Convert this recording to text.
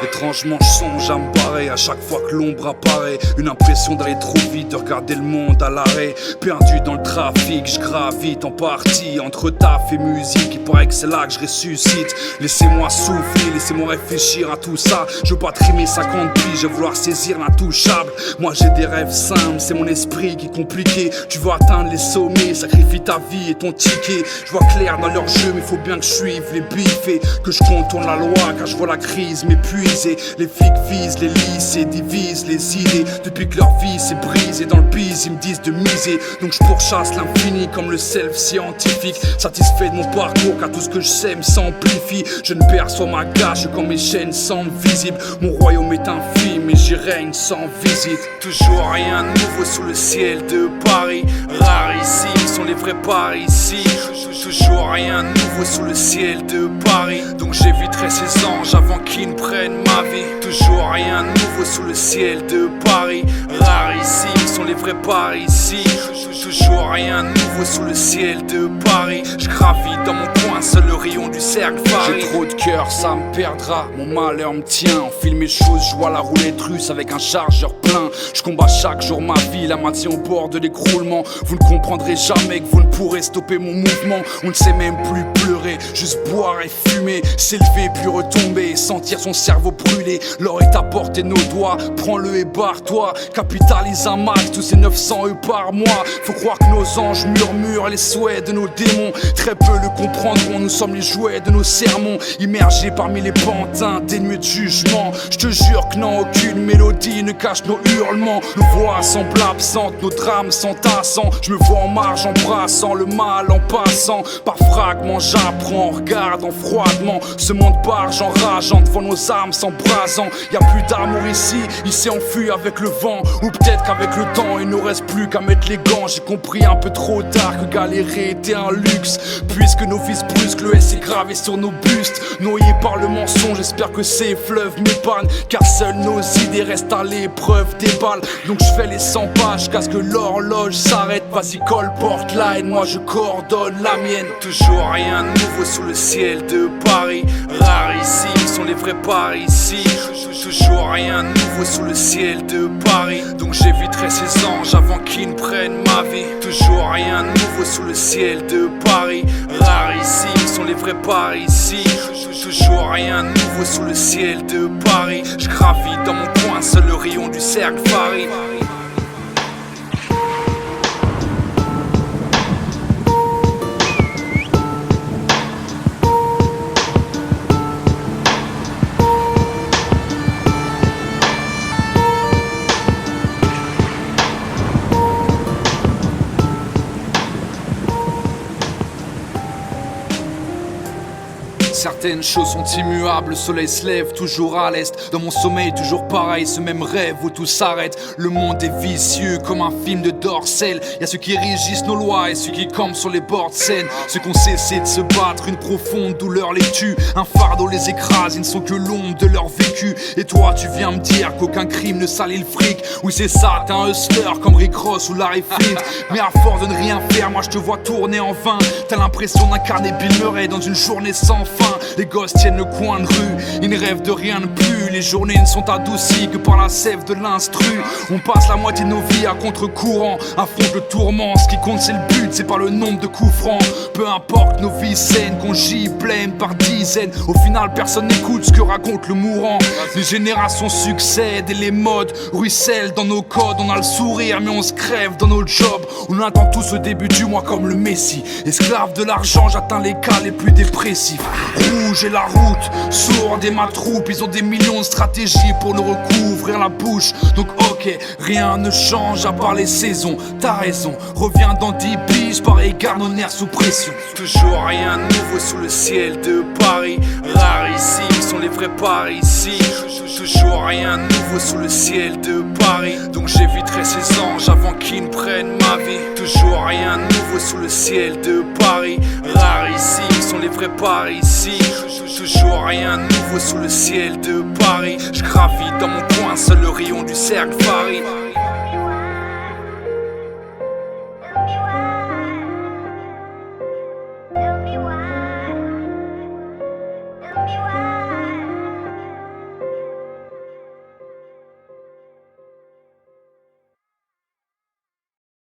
Étrangement je songe à me barrer à chaque fois que l'ombre apparaît. Une impression d'aller trop vite, de regarder le monde à l'arrêt. Perdu dans le trafic, je gravite en partie entre taf et musique. Il paraît que c'est là que je ressuscite. Laissez-moi souffler, laissez-moi réfléchir à tout ça. Je veux pas trimer 50 piges, je veux vouloir saisir l'intouchable. Moi j'ai des rêves simples, c'est mon esprit qui est compliqué. Tu veux atteindre les sommets, sacrifie ta vie et ton ticket. Je vois clair dans leur jeu, mais faut bien que je suive les bifs et que je contourne la loi, car je vois la crise m'épuiser. Les flics visent les lycées, divisent les idées. Depuis que leur vie s'est brisée dans le bise, ils me disent de miser. Donc je pourchasse l'infini comme le self scientifique. Satisfait de mon parcours, car tout ce que je sais me s'amplifie. Je ne perçois ma gâche quand mes chaînes semblent visibles. Mon royaume est infime et j'y règne sans visite. Toujours rien de nouveau sous le ciel de Paris. Rarissimes sont les vrais Parisiens. Toujours rien de nouveau sous le ciel de Paris. Donc j'éviterai ces anges avant qu'ils ne prennent ma vie. Toujours rien de nouveau sous le ciel de Paris. Rarissimes sont les vrais Parisiens. Toujours rien de nouveau sous le ciel de Paris. Je gravite dans mon coin, seul le rayon du cercle varie. J'ai trop de cœur, ça me perdra, mon malheur me tient. Enfile mes choses, je vois la roulette russe avec un chargeur plein. Je combats chaque jour ma vie, la maintien au bord de l'écroulement. Vous ne comprendrez jamais que vous ne pourrez stopper mon mouvement. On ne sait même plus pleurer, juste boire et fumer. S'élever puis retomber, sentir son cerveau brûler. L'or est à portée de nos doigts, prends-le et barre-toi. Capitalise un max, tous ces 900 € par mois. Faut croire que nos anges murmurent les souhaits de nos démons. Très peu le comprendront, nous sommes les jouets de nos sermons. Immergés parmi les pantins, dénués de jugement. Je te jure que non, aucune mélodie ne cache nos hurlements. Nos voix semblent absentes, nos drames s'entassant. Je me vois en marge, embrassant le mal en passant. Par fragments j'apprends, regardant froidement ce monde barge enrageant devant nos âmes s'embrasant. Y'a plus d'amour ici, il s'est enfui avec le vent. Ou peut-être qu'avec le temps il ne reste plus qu'à mettre les gants. J'ai compris un peu trop tard que galérer était un luxe. Puisque nos vies brusques, le S est gravé sur nos bustes. Noyés par le mensonge, j'espère que ces fleuves m'épargnent. Car seules nos idées restent à l'épreuve des balles. Donc je fais les 100 pages jusqu'à ce que l'horloge s'arrête. Vas-y colporte la haine, moi je coordonne la mienne. Toujours rien de nouveau sous le ciel de Paris. Rarissimes sont les vrais Parisiens. Toujours rien de nouveau sous le ciel de Paris. Donc j'éviterai ces anges avant qu'ils ne prennent ma vie. Toujours rien de nouveau sous le ciel de Paris. Rarissimes sont les vrais Parisiens. Toujours rien de nouveau sous le ciel de Paris. Je gravite dans mon coin, seul le rayon du cercle varie. Certaines choses sont immuables, le soleil se lève toujours à l'est. Dans mon sommeil toujours pareil, ce même rêve où tout s'arrête. Le monde est vicieux comme un film de Dorcel. Y'a ceux qui régissent nos lois et ceux qui campent sur les bords de Seine. Ceux qui ont cessé de se battre, une profonde douleur les tue. Un fardeau les écrase, ils ne sont que l'ombre de leur vécu. Et toi tu viens me dire qu'aucun crime ne salit le fric. Oui c'est ça, t'es un hustler comme Rick Ross ou Larry Flint. Mais à force de ne rien faire, moi je te vois tourner en vain. T'as l'impression d'incarner Bill Murray dans une journée sans fin. Les gosses tiennent le coin de rue, ils ne rêvent de rien de plus. Les journées ne sont adoucies que par la sève de l'instru. On passe la moitié de nos vies à contre-courant, affronte le tourment. Ce qui compte c'est le but, c'est pas le nombre de coups francs. Peu importe nos vies saines, qu'on gît pleine par dizaines. Au final personne n'écoute ce que raconte le mourant. Les générations succèdent et les modes ruissellent dans nos codes. On a le sourire mais on se crève dans nos jobs. On attend tous au début du mois comme le Messie. Esclave de l'argent, j'atteins les cas les plus dépressifs. Rouge et la route, sourde et ma troupe. Ils ont des millions de stratégies pour nous recouvrir la bouche. Donc ok, rien ne change à part les saisons. T'as raison, reviens dans 10 piges, pareil garde nos nerfs sous pression. Toujours rien de nouveau sous le ciel de Paris. Rarissimes sont les vrais Parisiens. Toujours rien de nouveau sous le ciel de Paris. Donc j'éviterai ces anges avant qu'ils ne prennent ma vie. Toujours rien de nouveau sous le ciel de Paris. Rarissimes sont les vrais Parisiens. Toujours rien de nouveau sous le ciel de Paris. Je gravite dans mon coin, seul le rayon du cercle varie.